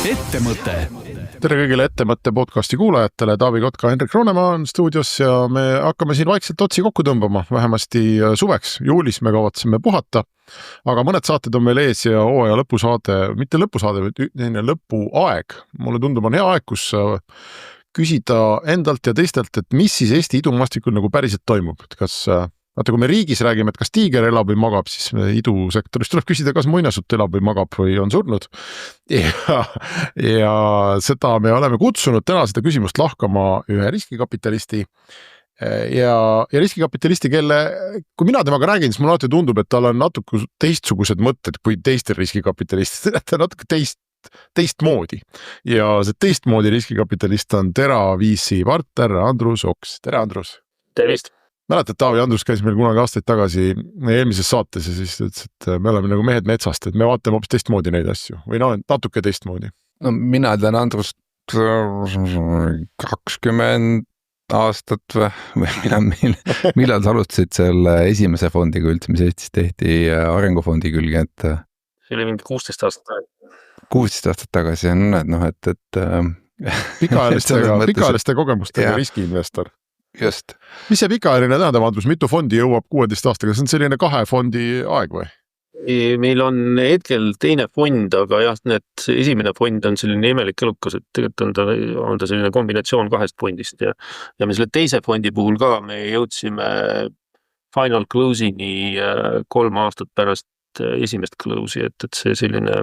Ettemõte. Tere kõigile Ettemõtte podcasti kuulajatele, Taavi Kotka, Hendrik Roonemaa on stuudios ja me hakkame siin vaikselt otsi kokku tõmbama, vähemasti suveks, juulis me kavatseme puhata, aga mõned saated on meil ees ja hooaja lõpusaade, mitte lõpusaade, vaid lõpuaeg. Mulle tundub on hea aeg, kus küsida endalt ja teistelt, et mis siis Eesti idumaastikul nagu päriselt toimub, et kas vaata, kui me riigis räägime, et kas tiiger elab või magab, siis idusektoris tuleb küsida, kas muinasjutt elab või magab või on surnud. Ja seda me oleme kutsunud täna seda küsimust lahkama ühe riskikapitalisti ja riskikapitalisti, kelle, kui mina temaga räägin, siis mulle alati tundub, et tal on natuke teistsugused mõtted kui teistel riskikapitalistidel, et ta on natuke teistmoodi. Ja see teistmoodi riskikapitalist on TeraVC partner Andrus Oks. Tere, Andrus! Tervist! Mäletad, Taavi Andrus käis meil kunagi aastaid tagasi eelmises saates ja siis ütles, et me oleme nagu mehed metsast, et me vaatame hoopis teistmoodi neid asju või natuke teistmoodi. No, mina tean Andrust 20 aastat või millal sa alustasid selle esimese fondiga üldse, mis Eestis tehti arengufondi külge, et see oli mingi 16 aastat tagasi. 16 aastat tagasi on et pikaajaliste kogemustega riskiinvestor. Just. Mis see pikaajaline tähendab, Andrus? Mitu fondi jõuab 16 aastaga? See on selline 2 fondi aeg või? Meil on hetkel teine fond, aga jah, esimene fond on selline imelik elukas, et tegelikult on ta selline kombinatsioon 2 fondist ja me selle teise fondi puhul ka me jõudsime final close'ini 3 aastat pärast esimest close'i, et see selline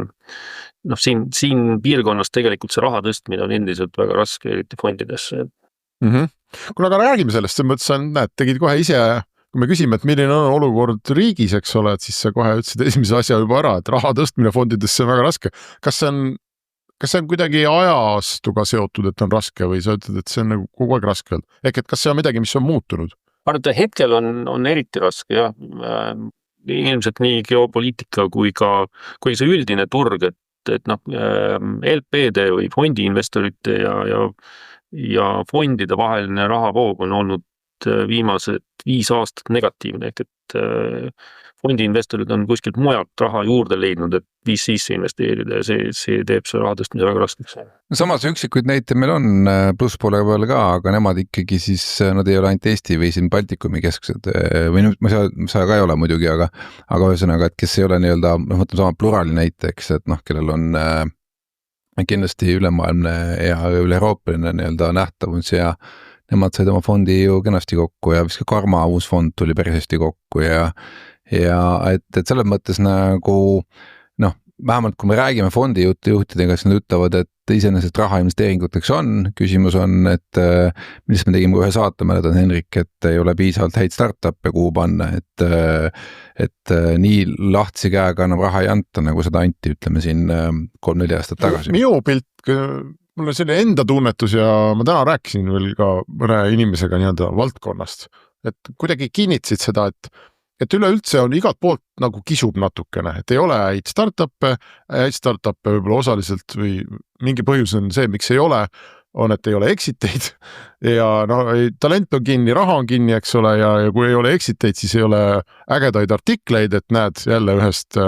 siin piirkonnas tegelikult see raha tõstmine on endiselt väga raske, eriti fondidesse. Kuna aga räägime sellest, see mõttes on, tegid kohe ise, kui me küsime, et milline on olukord riigis, eks ole, et siis sa kohe ütlesid esimese asja juba ära, et raha tõstmine fondidesse on väga raske. Kas see on kuidagi ajastuga seotud, et on raske või sa ütled, et see on nagu kogu aeg raske? Ehk et kas see on midagi, mis on muutunud? Arvata, hetkel on eriti raske, jah. Ilmselt nii geopoliitika kui see üldine turg, et LPD või fondiinvestorite ja fondide vaheline rahavoog on olnud viimased 5 aastat negatiivne, ehk et fondiinvestorid on kuskilt mujalt raha juurde leidnud, et VC-sse investeerida ja see teeb see raha tõstmise väga raskeks. Samas üksikuid näite meil on plusspoole peal ka, aga nemad ikkagi siis, nad ei ole ainult Eesti või siin Baltikumi kesksed või nüüd ma saa ka ei ole muidugi, aga ühesõnaga, et kes ei ole nii-öelda, võtame sama plurali näiteks, et kellel on kindlasti ülemaailmne ja üle-euroopaline nii-öelda nähtavus ja nemad said oma fondi ju kenasti kokku ja vist ka Karma uus fond tuli päris hästi kokku ja et selles mõttes nagu vähemalt kui me räägime fondijuhtidega, siis nad ütlevad, et iseenesest rahainvesteeringuteks on. Küsimus on, et millest me tegime ühe saate, mäletan Henrik, et ei ole piisavalt häid startup'e kuhu panna, et nii lahtsi käega enam raha ei anta, nagu seda anti, ütleme siin 3-4 aastat tagasi. Minu pilt, mul on selline enda tunnetus ja ma täna rääkisin veel ka mõne inimesega nii-öelda valdkonnast, et kuidagi kinnitasid seda, et üleüldse on igalt poolt nagu kisub natukene, et ei ole häid startup'e võib-olla osaliselt või mingi põhjus on see, miks ei ole, on, et ei ole exiteid ja talent on kinni, raha on kinni, eks ole, ja kui ei ole exiteid, siis ei ole ägedaid artikleid, et näed jälle ühest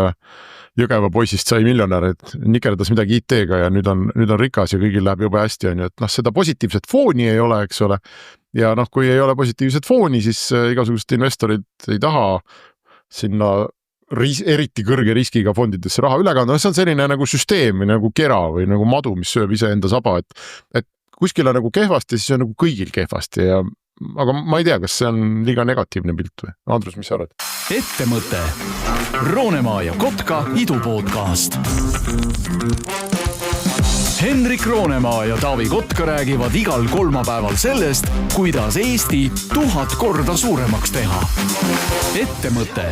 Jõgeva poisist sai miljonär, et nikerdas midagi IT-ga ja nüüd on rikas ja kõigil läheb jube hästi, on ju, et seda positiivset fooni ei ole, eks ole. Ja kui ei ole positiivset fooni, siis igasugused investorid ei taha sinna eriti kõrge riskiga fondidesse raha üle kanda. See on selline nagu süsteem või nagu kera või nagu madu, mis sööb ise enda saba, et kuskil on nagu kehvasti, siis on nagu kõigil kehvasti aga ma ei tea, kas see on liiga negatiivne pilt või? Andrus, mis sa arvad? Ettemõte. Roonemaa ja Kotka idupodcast. Henrik Roonemaa ja Taavi Kotka räägivad igal kolmapäeval sellest, kuidas Eesti 1000 korda suuremaks teha. Ettemõte.